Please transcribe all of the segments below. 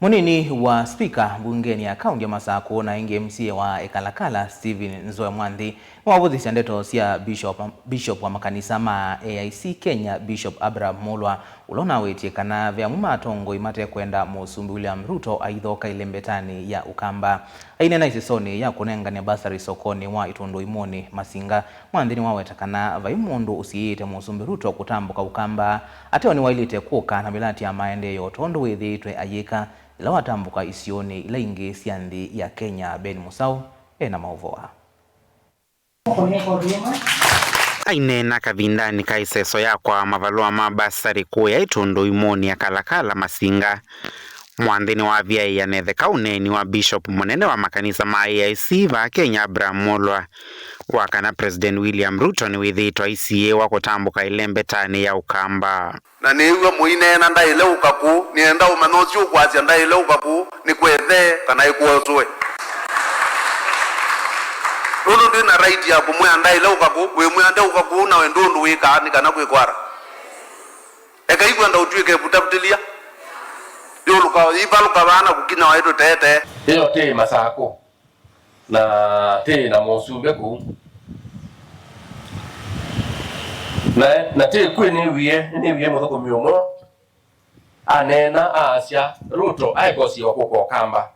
Munini wa spika bungeni ya kaunti ya Masako na inge MCA wa Ekalakala Stephen Nzoia Mwanthi mwavuthisia ndeto cia Bishop wa makanisa ma AIC Kenya Bishop Abraham Mulwa ulona wetie kana vya mumatongo imate kwenda Musumbi William Ruto aithoka ile mbetani ya Ukamba aine na isisoni ya kunengania basari sokoni wa Itondo Imoni Masinga. Mwanthi ni waweta kana vaimundu usiite Musumbi Ruto kutambuka Ukamba ateo ni wailite kuoka na milati ya maendeleo Tondo withiitwe ayika ila watambuka isioni ila ingi sianthi ya Kenya. Ben Musau ena mauvoa ainena kavindani kaiseso yakwa mavalua mabasari kuu ya Itondo Imoni ya Kalakala Masinga. Mwanthi wa vyai yanethe kauneni wa Bishop munene wa makanisa ma AIC va Kenya Abraham Mulwa wakana President William Ruto ni withitwa ICA wa kutambuka ile mbetani ya Ukamba na niwe muinena ndaile ukaku nienda umanozi ukwazia ndaile ukaku ni kwethe kana ikuozwe nundu ndi na right ya kumwe ndaile ukaku we mwende ukaku na wendundu wika ni kana kwikwara eka igwenda utwike butabutilia yuluka ibaluka bana kukina waitu tete hiyo te Masako na te na Musumbi ku na te kwini wiye muthoko miomo anena asia Ruto aigosi okuko Kamba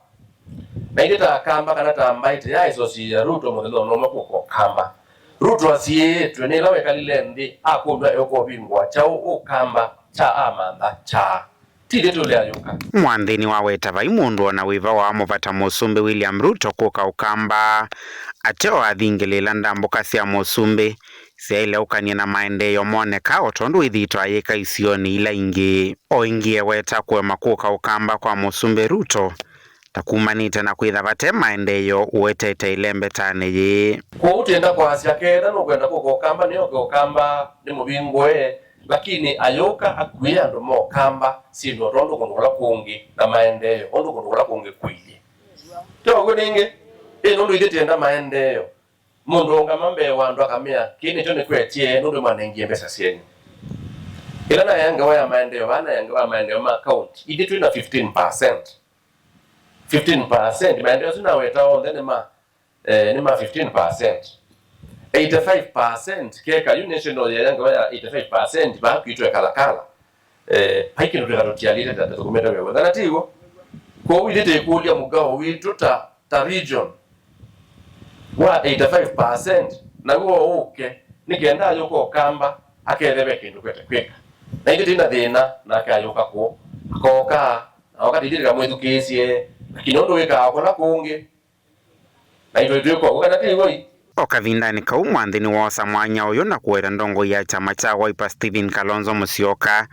na ideta Kamba kana tambaite aisosi Ruto muthelo no moko Kamba Ruto asie twene lawe kalile ndi akundwa eko bingwa chao Ukamba cha amanda cha Mwanthi waweta vaimundu ona wiva wa muvata Musumbi William Ruto kuka Ukamba ateo athingilela ndambuka cia Musumbi siaileukanie na maendeleo moneka otondu ithitwa ayika isioni ila ingi o ingie weta kuema kuka Ukamba kwa Musumbi Ruto takumanite na kwitha vate maendeleo uwetete ile mbetani yi kwa utenda kwa asia kenda no kwenda kuka Ukamba ni Ukamba ni mubingwe lakini ayoka akuya ndo mo Kamba sino rondo kondola kungi na maendeleo ondo kondola kungi kwili to goninge ndo idetenda maendeleo mundu ngamambe wandu akamia kini chone kwetie ndo manengie pesa sieni ila na yanga wa maendeleo bana yanga wa maendeleo ma account idetu na 15% maendeleo sina weta on then ni ma 15% 85% keka national yanga ya 85% ba kuitwa Kalakala haiki ndo tukatotialite tatakometa wewe danatigo kwa wilite kulia mugao witu ta region wa 85% na go okay nikenda yoko Kamba akelebe kindu kwete kweka na ingiti na thina na kayoka ko koka wakati ndira mwethukisie kinondo weka akona kungi na ndio kwa danatigo okavindani kau Mwanthi wosa mwanya uyu na kuweta ndongo ya chama cha Wiper Stephen Kalonzo Musyoka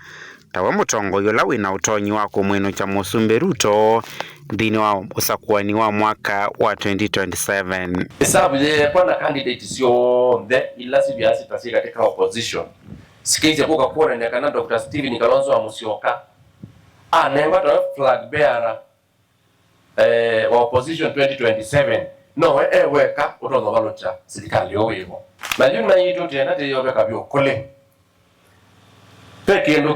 tawe mutongo yola wina utonyi wa kumwino cha Musumbi Ruto ndini wa usakuani wa mwaka wa 2027 hesabu ye kwa candidate sio the ilasi biasi tasi katika opposition sikize kuka kuona ni kana Dr. Stephen Kalonzo wa Musyoka anemba to flag bearer wa opposition 2027 no weka utono balocha serikali yowivo na yuna yitu tena te yobeka byo kole peke ndo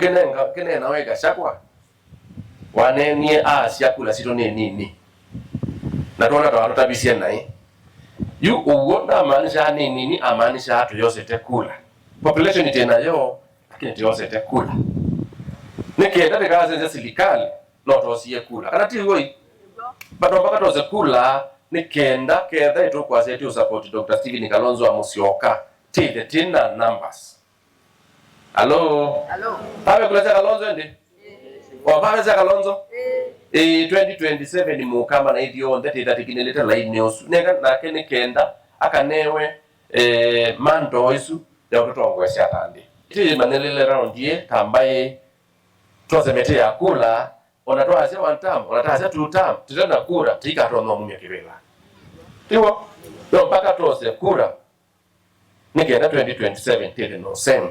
kenena weka shakwa wanenie siakula sito nini na tona to tabisia nai yu ugonda maanisha nini amaanisha hatu yose tekula population tena yo lakini yose tekula nikenda de kazi za serikali no to sie kula kana ti hoi bado mpaka to kula nikenda ketha ito kwa zetu support Dr. Stephen Kalonzo wa Musyoka the tina numbers hello pawe kuleta Kalonzo ndi pawe za Kalonzo 2027 ni mukama na idio ndete itakineleta line news neka na kenda akanewe mando isu ya watoto wangu ya kandi iti manelele round ye tambaye tuanze mete ya kula onatoa asia one term onatoa asia two term tutana kura tika tono mumya kibela tiwa ndo mpaka tose kura nikenda 2027 tele no same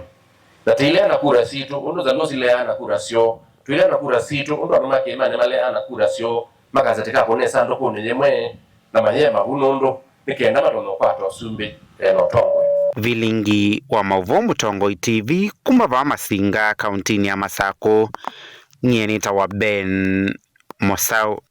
na tile ana kura situ undo za nozi le ana kura sio tile ana kura situ undo amake mane male ana kura sio makaza tika kone sando kone yemwe na mayema unondo nikenda matono kwa tosumbi no tongo vilingi wa mauvo Mutongo TV kumava Masinga kauntini ya Masako. Nienita wa Ben Mosau